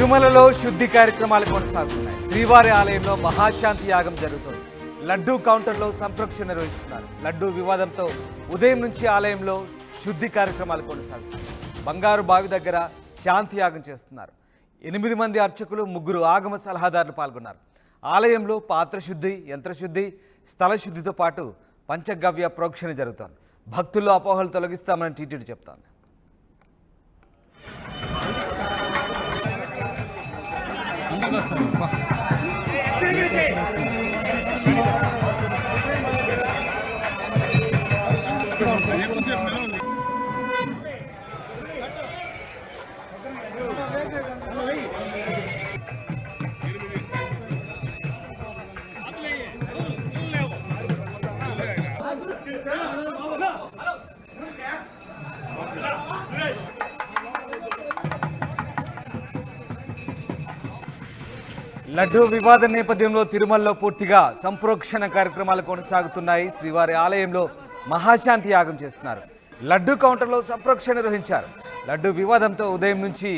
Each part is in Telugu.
తిరుమలలో శుద్ధి కార్యక్రమాలు కొనసాగుతున్నాయి. శ్రీవారి ఆలయంలో మహాశాంతి యాగం జరుగుతుంది. లడ్డూ కౌంటర్లో సంప్రోక్షణ నిర్వహిస్తున్నారు. లడ్డూ వివాదంతో ఉదయం నుంచి ఆలయంలో శుద్ధి కార్యక్రమాలు కొనసాగుతున్నాయి. బంగారు బావి దగ్గర శాంతి యాగం చేస్తున్నారు. 8 మంది అర్చకులు, 3 ఆగమ సలహాదారులు పాల్గొన్నారు. ఆలయంలో పాత్రశుద్ధి, యంత్రశుద్ధి, స్థల శుద్ధితో పాటు పంచగవ్య ప్రోక్షణ జరుగుతోంది. భక్తుల్లో అపోహలు తొలగిస్తామని టీటీడీ చెప్తోంది. లడ్డూ వివాద నేపథ్యంలో తిరుమలలో పూర్తిగా సంప్రోక్షణ కార్యక్రమాలు కొనసాగుతున్నాయి. శ్రీవారి ఆలయంలో మహాశాంతి యాగం చేస్తున్నారు. లడ్డూ కౌంటర్లో సంప్రోక్షణ నిర్వహించారు. లడ్డూ వివాదంతో ఉదయం నుంచి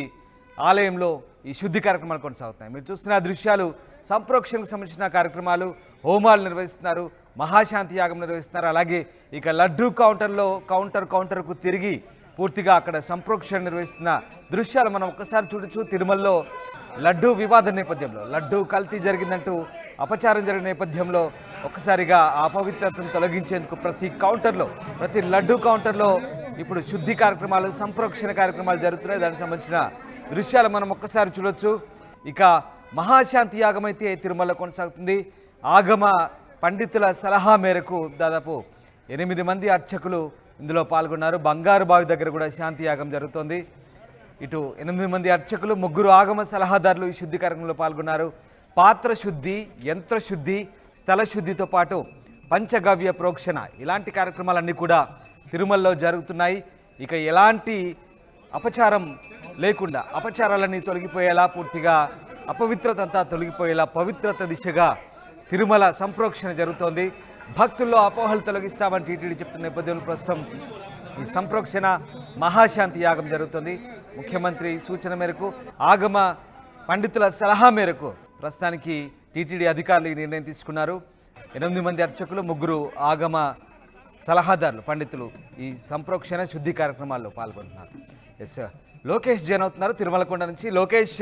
ఆలయంలో ఈ శుద్ధి కార్యక్రమాలు కొనసాగుతున్నాయి. మీరు చూస్తున్న దృశ్యాలు సంప్రోక్షణకు సంబంధించిన కార్యక్రమాలు. హోమాలు నిర్వహిస్తున్నారు, మహాశాంతి యాగం నిర్వహిస్తున్నారు. అలాగే ఇక లడ్డూ కౌంటర్కు తిరిగి పూర్తిగా అక్కడ సంప్రోక్షణ నిర్వహిస్తున్న దృశ్యాలు మనం ఒక్కసారి చూడొచ్చు. తిరుమలలో లడ్డూ వివాద నేపథ్యంలో లడ్డూ కల్తీ జరిగిందంటూ అపచారం జరిగిన నేపథ్యంలో ఒక్కసారిగా ఆ అపవిత్రతను తొలగించేందుకు ప్రతి లడ్డూ కౌంటర్లో ఇప్పుడు శుద్ధి కార్యక్రమాలు, సంప్రోక్షణ కార్యక్రమాలు జరుగుతున్నాయి. దానికి సంబంధించిన దృశ్యాలు మనం ఒక్కసారి చూడొచ్చు. ఇక మహాశాంతి యాగం అయితే తిరుమలలో కొనసాగుతుంది. ఆగమ పండితుల సలహా మేరకు దాదాపు 8 మంది అర్చకులు ఇందులో పాల్గొన్నారు. బంగారు బావి దగ్గర కూడా శాంతి యాగం జరుగుతోంది. ఇటు 8 మంది అర్చకులు, 3 ఆగమ సలహాదారులు ఈ శుద్ధి కార్యక్రమంలో పాల్గొన్నారు. పాత్ర శుద్ధి, యంత్రశుద్ధి, స్థల శుద్ధితో పాటు పంచగవ్య ప్రోక్షణ ఇలాంటి కార్యక్రమాలన్నీ కూడా తిరుమలలో జరుగుతున్నాయి. ఇక ఎలాంటి అపచారం లేకుండా అపచారాలన్నీ తొలగిపోయేలా, పూర్తిగా అపవిత్రత అంతా తొలగిపోయేలా పవిత్రత దిశగా తిరుమల సంప్రోక్షణ జరుగుతోంది. భక్తుల్లో అపోహలు తొలగిస్తామని టీటీడీ చెప్తున్న నేపథ్యంలో ప్రస్తుతం ఈ సంప్రోక్షణ మహాశాంతి యాగం జరుగుతుంది. ముఖ్యమంత్రి సూచన మేరకు, ఆగమ పండితుల సలహా మేరకు ప్రస్తుతానికి టీటీడీ అధికారులు ఈ నిర్ణయం తీసుకున్నారు. 8 మంది అర్చకులు, 3 ఆగమ సలహాదారులు, పండితులు ఈ సంప్రోక్షణ శుద్ధి కార్యక్రమాల్లో పాల్గొంటున్నారు. ఎస్, లోకేష్ జైన్ అవుతున్నారు తిరుమలకొండ నుంచి. లోకేష్,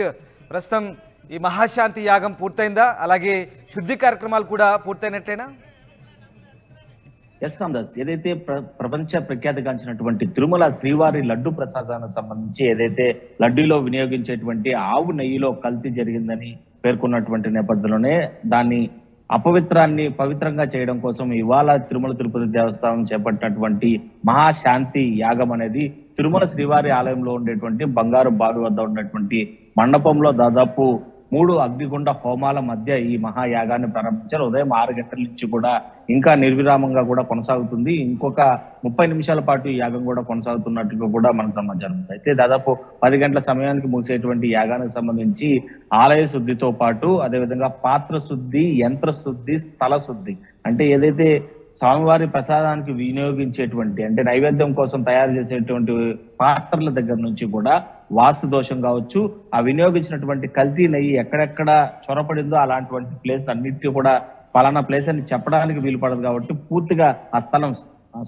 ప్రస్తుతం ఈ మహాశాంతి యాగం పూర్తయిందా? అలాగే శుద్ధి కార్యక్రమాలు కూడా పూర్తయినట్టేనా? ఎస్ రామదాస్, ఏదైతే ప్రపంచ ప్రఖ్యాతిగాంచినటువంటి తిరుమల శ్రీవారి లడ్డు ప్రసాదానికి సంబంధించి ఏదైతే లడ్డూలో వినియోగించేటువంటి ఆవు నెయ్యిలో కల్తీ జరిగిందని పేర్కొన్నటువంటి నేపథ్యంలోనే దాన్ని అపవిత్రాన్ని పవిత్రంగా చేయడం కోసం ఇవాళ తిరుమల తిరుపతి దేవస్థానం చేపట్టినటువంటి మహాశాంతి యాగం అనేది తిరుమల శ్రీవారి ఆలయంలో ఉండేటువంటి బంగారు బావి వద్ద ఉన్నటువంటి మండపంలో దాదాపు 3 అగ్నిగుండ హోమాల మధ్య ఈ మహాయాగాన్ని ప్రారంభించారు. ఉదయం 6 గంటల నుంచి కూడా ఇంకా నిర్విరామంగా కూడా కొనసాగుతుంది. ఇంకొక 30 నిమిషాల పాటు ఈ యాగం కూడా కొనసాగుతున్నట్టుగా కూడా మనకు సమాచారం. అయితే దాదాపు 10 గంటల సమయానికి ముగిసేటువంటి యాగానికి సంబంధించి ఆలయ శుద్ధితో పాటు అదేవిధంగా పాత్ర శుద్ధి, యంత్ర శుద్ధి, స్థల శుద్ధి, అంటే ఏదైతే స్వామివారి ప్రసాదానికి వినియోగించేటువంటి, అంటే నైవేద్యం కోసం తయారు చేసేటువంటి పాత్రల దగ్గర నుంచి కూడా వాస్తు దోషం కావచ్చు, ఆ వినియోగించినటువంటి కల్తీ నెయ్యి ఎక్కడెక్కడ చొరపడిందో అలాంటి ప్లేస్ అన్నిటికీ కూడా పలానా ప్లేస్ అని చెప్పడానికి వీలు పడదు. కాబట్టి పూర్తిగా ఆ స్థలం,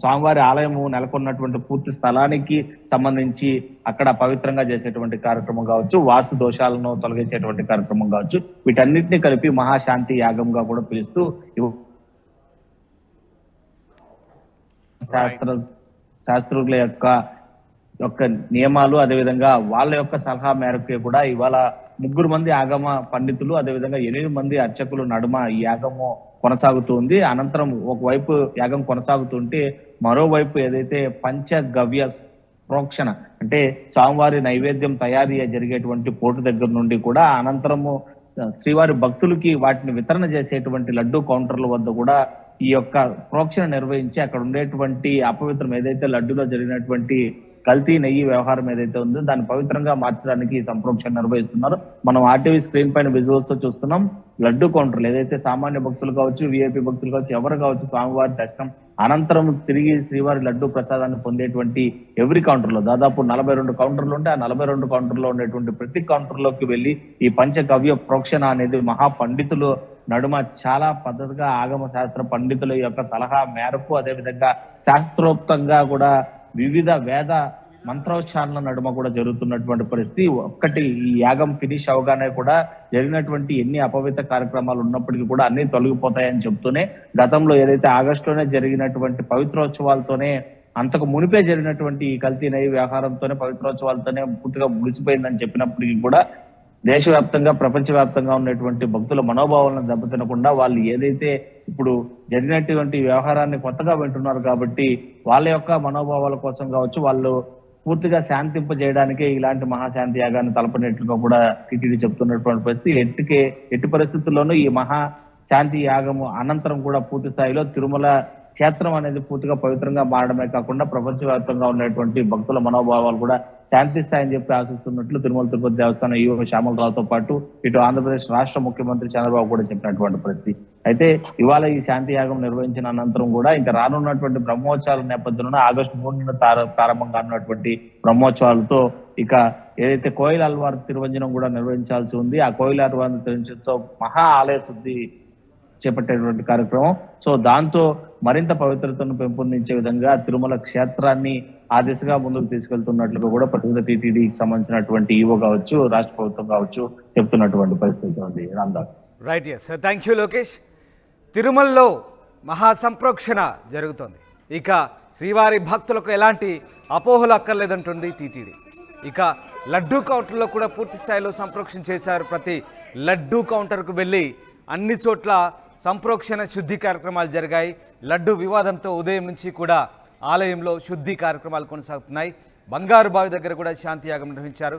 స్వామివారి ఆలయము నెలకొన్నటువంటి పూర్తి స్థలానికి సంబంధించి అక్కడ పవిత్రంగా చేసేటువంటి కార్యక్రమం కావచ్చు, వాస్తు దోషాలను తొలగించేటువంటి కార్యక్రమం కావచ్చు, వీటన్నిటిని కలిపి మహాశాంతి యాగంగా కూడా పిలుస్తూ శాస్త్రుల యొక్క నియమాలు, అదేవిధంగా వాళ్ళ యొక్క సలహా మేరకు కూడా ఇవాళ 3 మంది ఆగమ పండితులు, అదేవిధంగా 8 మంది అర్చకులు నడుమ ఈ యాగము కొనసాగుతుంది. అనంతరం ఒకవైపు యాగం కొనసాగుతుంటే మరోవైపు ఏదైతే పంచగవ్య ప్రోక్షణ, అంటే స్వామివారి నైవేద్యం తయారీ జరిగేటువంటి పోటు దగ్గర నుండి కూడా అనంతరము శ్రీవారి భక్తులకి వాటిని వితరణ చేసేటువంటి లడ్డూ కౌంటర్ల వద్ద కూడా ఈ యొక్క ప్రోక్షణ నిర్వహించి అక్కడ ఉండేటువంటి అపవిత్రం, ఏదైతే లడ్డూలో జరిగినటువంటి కల్తీ నెయ్యి వ్యవహారం ఏదైతే ఉందో దాన్ని పవిత్రంగా మార్చడానికి ఈ సంప్రోక్షణ నిర్వహిస్తున్నారు. మనం ఆర్టీవీ స్క్రీన్ పైన విజువల్స్ తో చూస్తున్నాం. లడ్డు కౌంటర్లు ఏదైతే సామాన్య భక్తులు కావచ్చు, విఐపి భక్తులు కావచ్చు, ఎవరు కావచ్చు, స్వామివారి దర్శనం అనంతరం తిరిగి శ్రీవారి లడ్డు ప్రసాదాన్ని పొందేటువంటి ఎవరి కౌంటర్లో దాదాపు 42 కౌంటర్లు ఉంటే ఆ 42 కౌంటర్లో ఉండేటువంటి ప్రతి కౌంటర్లోకి వెళ్ళి ఈ పంచగవ్య ప్రోక్షణ అనేది మహా పండితులు నడుమ చాలా పద్ధతిగా ఆగమ శాస్త్ర పండితుల యొక్క సలహా మేరకు, అదేవిధంగా శాస్త్రోక్తంగా కూడా వివిధ వేద మంత్రోచ్చారణల నడుమ కూడా జరుగుతున్నటువంటి పరిస్థితి. ఒక్కటి ఈ యాగం ఫినిష్ అవగానే కూడా జరిగినటువంటి ఎన్ని అపవిత్ర కార్యక్రమాలు ఉన్నప్పటికీ కూడా అన్ని తొలగిపోతాయని చెప్తూనే గతంలో ఏదైతే ఆగస్టులోనే జరిగినటువంటి పవిత్రోత్సవాలతోనే అంతకు మునిపే జరిగినటువంటి ఈ కల్తీ నెయ్యి వ్యవహారంతోనే పవిత్రోత్సవాలతోనే పూర్తిగా ముగిసిపోయిందని చెప్పినప్పటికీ కూడా దేశవ్యాప్తంగా ప్రపంచవ్యాప్తంగా ఉన్నటువంటి భక్తుల మనోభావాలను దెబ్బతినకుండా వాళ్ళు ఏదైతే ఇప్పుడు జరిగినటువంటి వ్యవహారాన్ని కొత్తగా వింటున్నారు కాబట్టి వాళ్ళ యొక్క మనోభావాల కోసం కావచ్చు, వాళ్ళు పూర్తిగా శాంతింపజేయడానికే ఇలాంటి మహాశాంతి యాగాన్ని తలపనట్లుగా కూడా టీటీడీ చెప్తున్నటువంటి పరిస్థితి. ఎట్టి పరిస్థితుల్లోనూ ఈ మహా శాంతి యాగము అనంతరం కూడా పూర్తి స్థాయిలో తిరుమల క్షేత్రం అనేది పూర్తిగా పవిత్రంగా మారడమే కాకుండా ప్రపంచవ్యాప్తంగా ఉన్నటువంటి భక్తుల మనోభావాలు కూడా శాంతిస్తాయని చెప్పి ఆశిస్తున్నట్లు తిరుమల తిరుపతి దేవస్థానం ఈవో శ్యామలరావుతో పాటు ఇటు ఆంధ్రప్రదేశ్ రాష్ట్ర ముఖ్యమంత్రి చంద్రబాబు కూడా చెప్పినటువంటి పరిస్థితి. అయితే ఇవాళ ఈ శాంతి యాగం నిర్వహించిన అనంతరం కూడా ఇంకా రానున్నటువంటి బ్రహ్మోత్సవాల నేపథ్యంలో ఆగస్టు 3న ప్రారంభంగా ఉన్నటువంటి బ్రహ్మోత్సవాలతో ఇక ఏదైతే కోయిల అల్వార్ తిరువంజనం కూడా నిర్వహించాల్సి ఉంది. ఆ కోయిల అల్వార్ తిరువంజనంతో మహా ఆలయ శుద్ధి చేపట్టేటువంటి కార్యక్రమం. సో దాంతో మరింత పవిత్రతను పెంపొందించే విధంగా తిరుమల క్షేత్రాన్ని ఆ దిశగా ముందుకు తీసుకెళ్తున్నట్లుగా కూడా ప్రతినిధి టీటీడీకి సంబంధించినటువంటి ఈవో కావచ్చు, రాష్ట్ర ప్రభుత్వం కావచ్చు చెప్తున్నటువంటి పరిస్థితి ఉంది. Ramdas. Right, yes, thank you Lokesh. తిరుమలలో మహాసంప్రోక్షణ జరుగుతోంది. ఇక శ్రీవారి భక్తులకు ఎలాంటి అపోహలు అక్కర్లేదంటుంది టీటీడీ. ఇక లడ్డూ కౌంటర్లో కూడా పూర్తి స్థాయిలో సంప్రోక్షణ చేశారు. ప్రతి లడ్డూ కౌంటర్కు వెళ్ళి అన్ని చోట్ల సంప్రోక్షణ శుద్ధి కార్యక్రమాలు జరిగాయి. లడ్డు వివాదంతో ఉదయం నుంచి కూడా ఆలయంలో శుద్ధి కార్యక్రమాలు కొనసాగుతున్నాయి. బంగారు బావి దగ్గర కూడా శాంతియాగం నిర్వహించారు.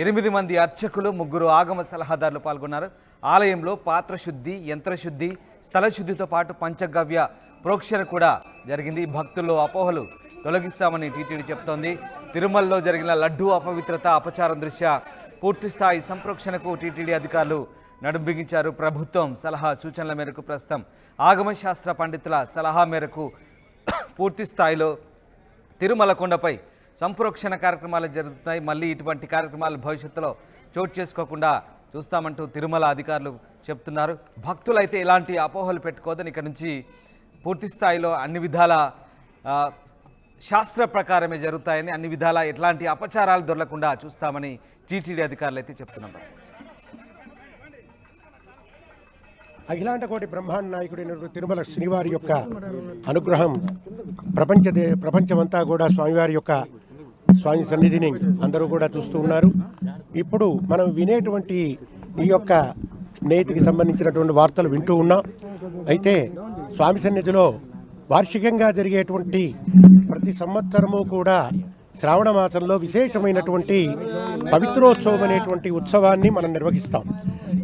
8 మంది అర్చకులు, 3 ఆగమ సలహాదారులు పాల్గొన్నారు. ఆలయంలో పాత్ర శుద్ధి, యంత్రశుద్ధి, స్థల శుద్ధితో పాటు పంచగవ్య ప్రోక్షణ కూడా జరిగింది. భక్తుల్లో అపోహలు తొలగిస్తామని టీటీడీ చెప్తోంది. తిరుమలలో జరిగిన లడ్డూ అపవిత్రత, అపచారం దృష్ట్యా పూర్తిస్థాయి సంప్రోక్షణకు టీటీడీ అధికారులు నడుం బిగించారు. ప్రభుత్వం సలహా సూచనల మేరకు ప్రస్తుతం ఆగమ శాస్త్ర పండితుల సలహా మేరకు పూర్తి స్థాయిలో తిరుమల కొండపై సంప్రోక్షణ కార్యక్రమాలు జరుగుతున్నాయి. మళ్ళీ ఇటువంటి కార్యక్రమాలు భవిష్యత్తులో చోటు చేసుకోకుండా చూస్తామంటూ తిరుమల అధికారులు చెప్తున్నారు. భక్తులైతే ఎలాంటి అపోహలు పెట్టుకోవద్దని, ఇక నుంచి పూర్తి స్థాయిలో అన్ని విధాల శాస్త్ర ప్రకారమే జరుగుతాయని, అన్ని విధాల ఎట్లాంటి అపచారాలు దొరకకుండా చూస్తామని టీటీడీ అధికారులు అయితే చెప్తున్నారు. అఖిలాండ కోటి బ్రహ్మాండ నాయకుడైన తిరుమల శ్రీవారి యొక్క అనుగ్రహం ప్రపంచమంతా కూడా స్వామి సన్నిధిని అందరూ కూడా చూస్తూ ఉన్నారు. ఇప్పుడు మనం వినేటువంటి ఈ యొక్క నేతికి సంబంధించినటువంటి వార్తలు వింటూ ఉన్నాం. అయితే స్వామి సన్నిధిలో వార్షికంగా జరిగేటువంటి ప్రతి సంవత్సరము కూడా శ్రావణ మాసంలో విశేషమైనటువంటి పవిత్రోత్సవం అనేటువంటి ఉత్సవాన్ని మనం నిర్వహిస్తాం.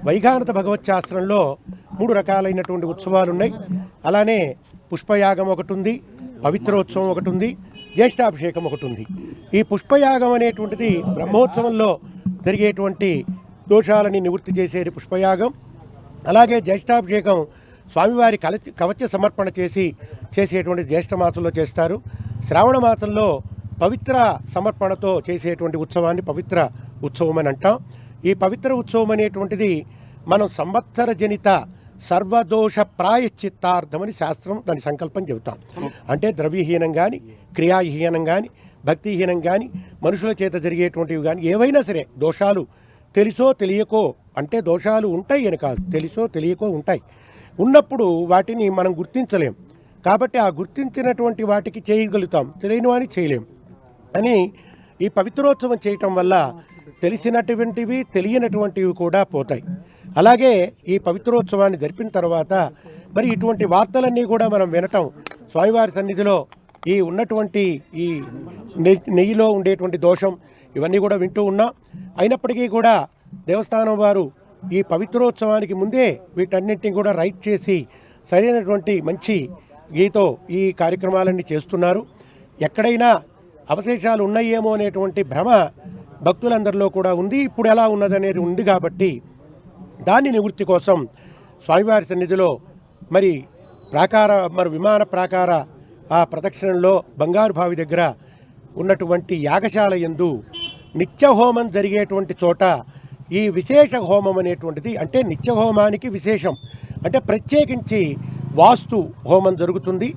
వైఖానత భగవత్ శాస్త్రంలో 3 రకాలైనటువంటి ఉత్సవాలు ఉన్నాయి. అలానే పుష్పయాగం ఒకటి ఉంది, పవిత్రోత్సవం ఒకటి ఉంది, జ్యేష్ఠాభిషేకం ఒకటి ఉంది. ఈ పుష్పయాగం అనేటువంటిది బ్రహ్మోత్సవంలో జరిగేటువంటి దోషాలని నివృత్తి చేసేది పుష్పయాగం. అలాగే జ్యేష్ఠాభిషేకం స్వామివారి కవచ సమర్పణ చేసేటువంటి జ్యేష్ఠ మాసంలో చేస్తారు. శ్రావణ మాసంలో పవిత్ర సమర్పణతో చేసేటువంటి ఉత్సవాన్ని పవిత్ర ఉత్సవం అని అంటాం. ఈ పవిత్ర ఉత్సవం అనేటువంటిది మనం సంవత్సర జనిత సర్వదోష ప్రాయశ్చిత్తార్థమని శాస్త్రం దాని సంకల్పం చెబుతాం. అంటే ద్రవ్యహీనం కానీ, క్రియాహీనం కానీ, భక్తిహీనం కానీ, మనుషుల చేత జరిగేటువంటివి కానీ ఏవైనా సరే దోషాలు తెలిసో తెలియకో, అంటే దోషాలు ఉంటాయి అని కాదు, తెలిసో తెలియకో ఉంటాయి. ఉన్నప్పుడు వాటిని మనం గుర్తించలేం. కాబట్టి ఆ గుర్తించినటువంటి వాటికి చేయగలుగుతాం, తెలియని వాడిని చేయలేం అని ఈ పవిత్రోత్సవం చేయటం వల్ల తెలిసినటువంటివి తెలియనటువంటివి కూడా పోతాయి. అలాగే ఈ పవిత్రోత్సవాన్ని జరిపిన తర్వాత మరి ఇటువంటి వార్తలన్నీ కూడా మనం వినటం, స్వామివారి సన్నిధిలో ఈ ఉన్నటువంటి ఈ నెయ్యిలో ఉండేటువంటి దోషం ఇవన్నీ కూడా వింటూ ఉన్నాం. అయినప్పటికీ కూడా దేవస్థానం వారు ఈ పవిత్రోత్సవానికి ముందే వీటన్నింటినీ కూడా రైట్ చేసి సరైనటువంటి మంచి గీతో ఈ కార్యక్రమాలన్నీ చేస్తున్నారు. ఎక్కడైనా అవశేషాలు ఉన్నాయేమో అనేటువంటి భ్రమ భక్తులందరిలో కూడా ఉంది. ఇప్పుడు ఎలా ఉన్నదనేది ఉంది కాబట్టి దాని నివృత్తి కోసం స్వామివారి సన్నిధిలో మరి విమాన ప్రాకార ఆ ప్రదక్షిణంలో బంగారు బావి దగ్గర ఉన్నటువంటి యాగశాల యందు నిత్య హోమం జరిగేటువంటి చోట ఈ విశేష హోమం అనేటువంటిది, అంటే నిత్య హోమానికి విశేషం అంటే ప్రత్యేకించి వాస్తు హోమం జరుగుతుంది.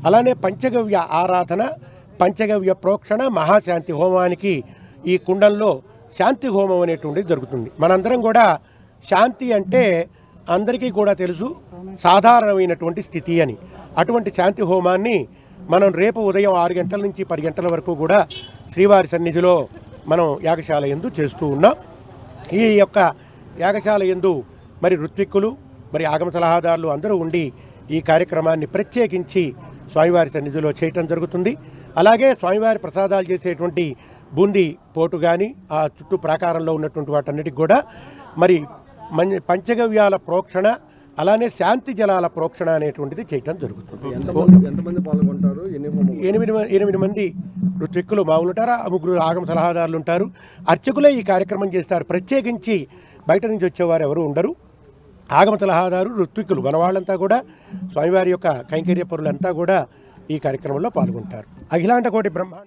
అలానే పంచగవ్య ఆరాధన, పంచగవ్య ప్రోక్షణ, మహాశాంతి హోమానికి ఈ కుండంలో శాంతి హోమం అనేటువంటిది జరుగుతుంది. మనందరం కూడా శాంతి అంటే అందరికీ కూడా తెలుసు సాధారణమైనటువంటి స్థితి అని. అటువంటి శాంతి హోమాన్ని మనం రేపు ఉదయం 6 గంటల నుంచి 10 గంటల వరకు కూడా శ్రీవారి సన్నిధిలో మనం యాగశాల యందు చేస్తూ ఉన్నాం. ఈ యొక్క యాగశాల యందు మరి ఋత్విక్కులు, మరి ఆగమ సలహాదారులు అందరూ ఉండి ఈ కార్యక్రమాన్ని ప్రత్యేకించి స్వామివారి సన్నిధిలో చేయటం జరుగుతుంది. అలాగే స్వామివారి ప్రసాదాలు చేసేటువంటి బూందీ పోటు కానీ ఆ చుట్టూ ప్రాకారంలో ఉన్నటువంటి వాటన్నిటికి కూడా మరి పంచగవ్యాల ప్రోక్షణ, అలానే శాంతి జలాల ప్రోక్షణ అనేటువంటిది చేయటం జరుగుతుంది. 8 మంది ఋత్విక్కులు మామూలు ఉంటారు, 3 ఆగమ సలహాదారులు ఉంటారు. అర్చకులే ఈ కార్యక్రమం చేస్తారు. ప్రత్యేకించి బయట నుంచి వచ్చేవారు ఎవరు ఉండరు. ఆగమ సలహాదారు, ఋత్విక్కులు మన వాళ్ళంతా కూడా స్వామివారి యొక్క కైంకర్య పరులంతా కూడా ఈ కార్యక్రమంలో పాల్గొంటారు. అఖిలాండ కోటి బ్రహ్మాండ